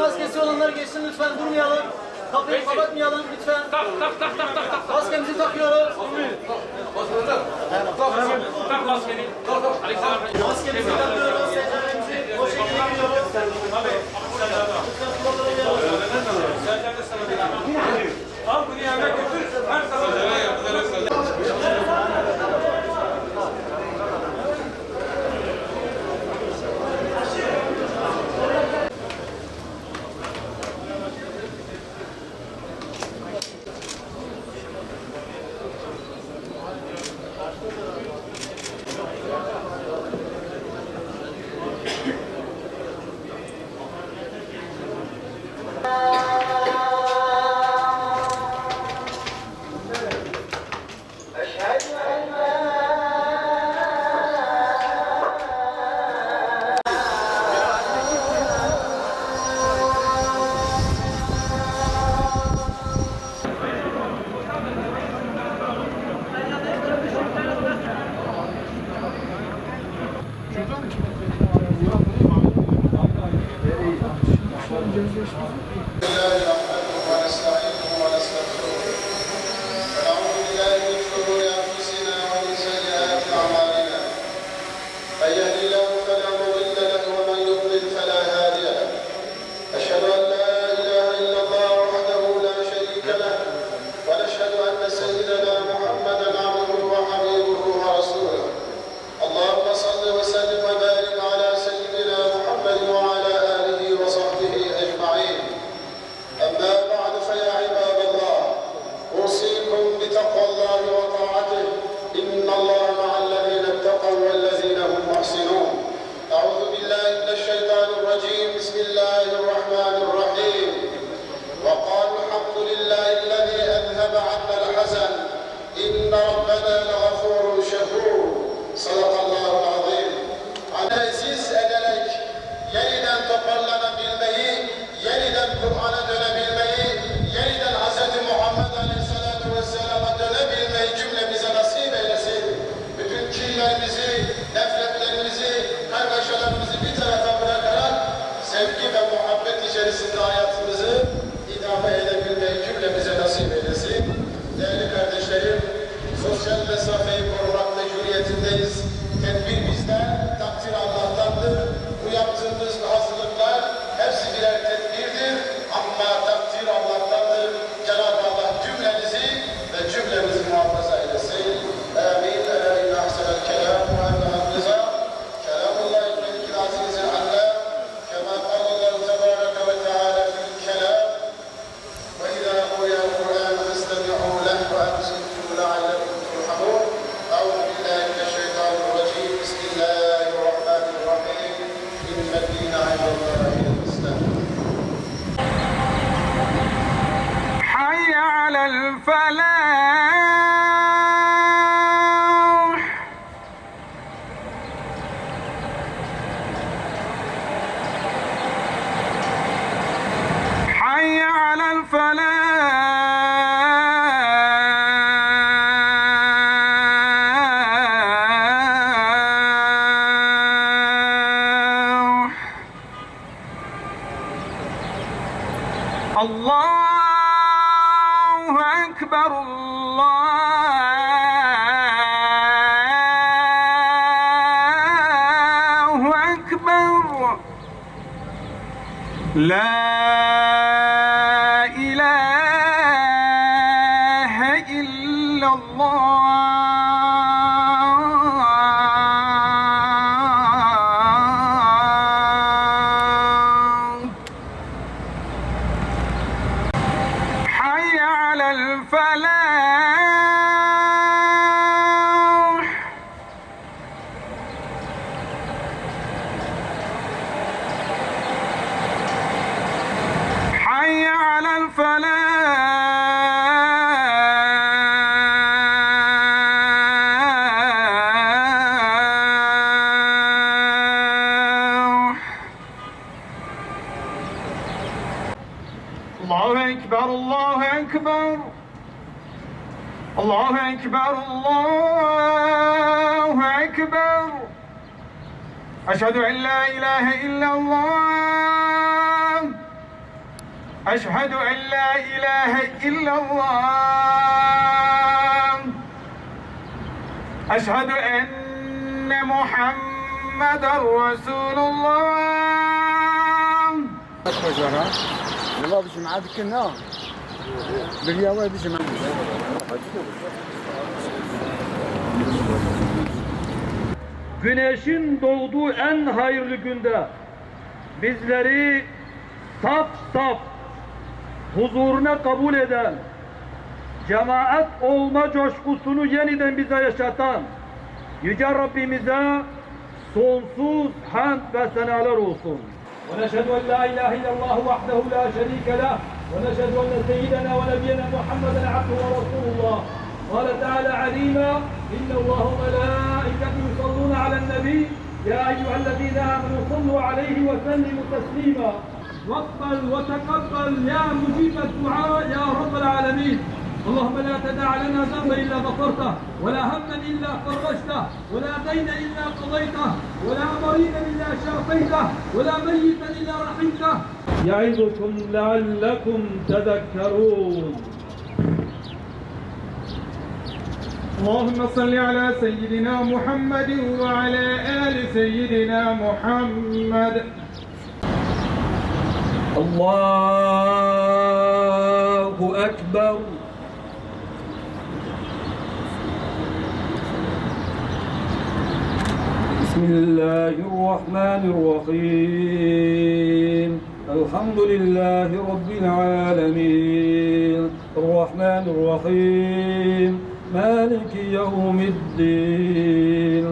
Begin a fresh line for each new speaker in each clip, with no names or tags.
maskesi olanlar geçsin lütfen, durmayalım. Kapıyı kapatmayalım lütfen. Maskemizi takıyoruz.
Tak maskeni.
Maskemizi takıyoruz. Secdemizi o şekilde gidiyoruz.
Al bunu yerine götür. Her zaman.
Allahu Ekber, Allahu Ekber. La ilahe illallah. Allahu Ekber, Allahu Ekber. Allahu Ekber, Allahu Ekber. Eşhedü en la ilahe illallah أشهد أن لا إله إلا الله أشهد أن محمد رسول الله
أشهد والله بيجي معاه كنا بالياوي بيجي معاه
Güneşin doğduğu en hayırlı günde bizleri saf saf huzuruna kabul eden, cemaat olma coşkusunu yeniden bize yaşatan Yüce Rabbimize sonsuz hamd ve senalar olsun. ونشهد أن لا إله إلا الله وحده لا شريك له ونشهد أن سيدنا ونبينا محمدا عبده ورسول الله قال تعالى عليما إن الله وملائكته يصلون على النبي يا أيها الذين آمنوا صلوا عليه وسلموا تسليما واقبل وتقبل يا مجيب الدعاء يا رب العالمين اللهم لا تدع لنا ذنبا إلا غفرته ولا هما إلا فرجته ولا دينا إلا قضيته ولا مريضا إلا شافيته ولا ميتا إلا رحمته يعظكم لعلكم تذكرون.
اللهم صل على سيدنا محمد وعلى آل سيدنا محمد.
الله أكبر. بسم الله الرحمن الرحيم الحمد لله رب العالمين الرحمن الرحيم مالك يوم الدين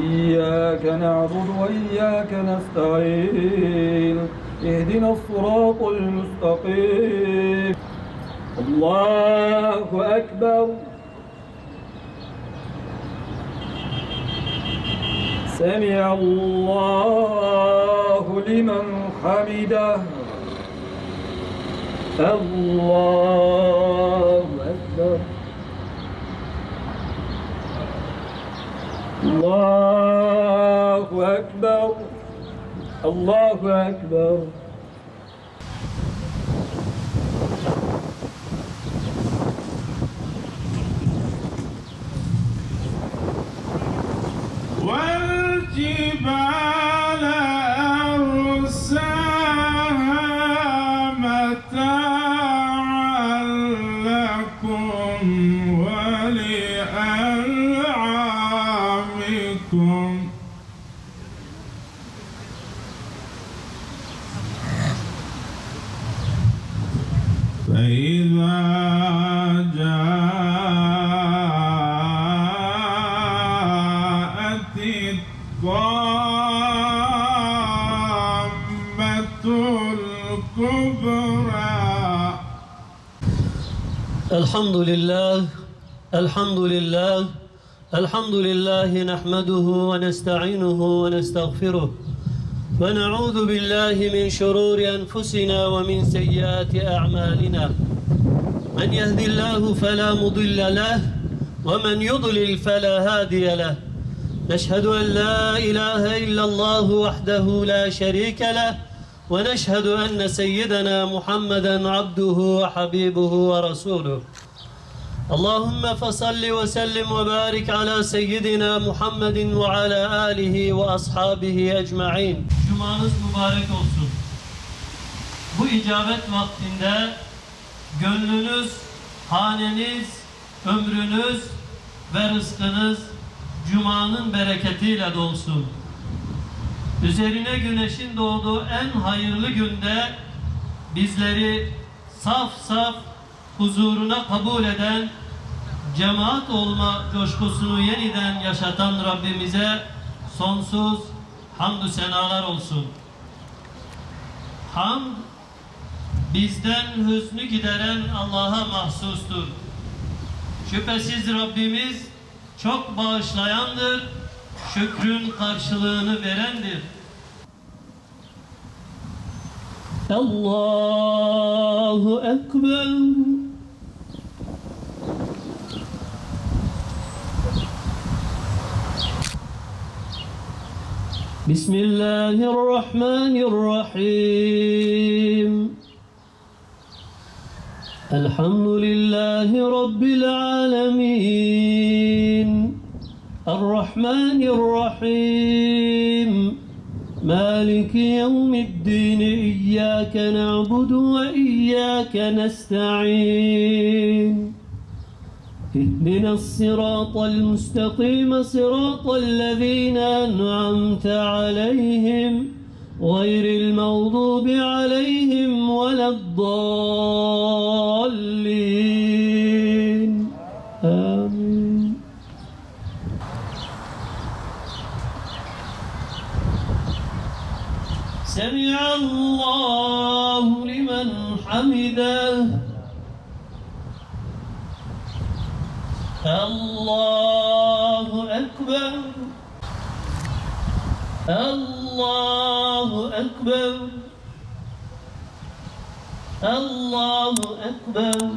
إياك نعبد وإياك نستعين اهدنا الصراط المستقيم. الله أكبر. سمع الله لمن حمده. الله أكبر. الله أكبر. الله أكبر.
والجبال أرساها متاعا لكم ولأنعامكم فإذا جاءت الطامة الكبرى.
الحمد لله الحمد لله الحمد لله نحمده ونستعينه ونستغفره ونعوذ بالله من شرور أنفسنا ومن سيئات أعمالنا من يهدي الله فلا مضل له ومن يضلل فلا هادي له نشهد أن لا إله إلا الله وحده لا شريك له ونشهد أن سيدنا محمدا عبده وحبيبه ورسوله اللهم فصل وسلم وبارك على سيدنا محمد وعلى آله وأصحابه أجمعين. Cumanız mübarek olsun. Bu icabet vaktinde gönlünüz, haneniz, ömrünüz ve rızkınız Cuma'nın bereketiyle dolsun. Üzerine güneşin doğduğu en hayırlı günde bizleri saf saf huzuruna kabul eden, cemaat olma coşkusunu yeniden yaşatan Rabbimize sonsuz hamdü senalar olsun. Hamd, bizden hüznü gideren Allah'a mahsustur. Şüphesiz Rabbimiz çok bağışlayandır, şükrün karşılığını verendir. Allahu Ekber. Bismillahirrahmanirrahim. الحمد لله رب العالمين الرحمن الرحيم مالك يوم الدين إياك نعبد وإياك نستعين اهدنا الصراط المستقيم صراط الذين أنعمت عليهم غير المغضوب عليهم ولا الضالين آمين. سمع الله لمن حمده الله أكبر الله أكبر الله أكبر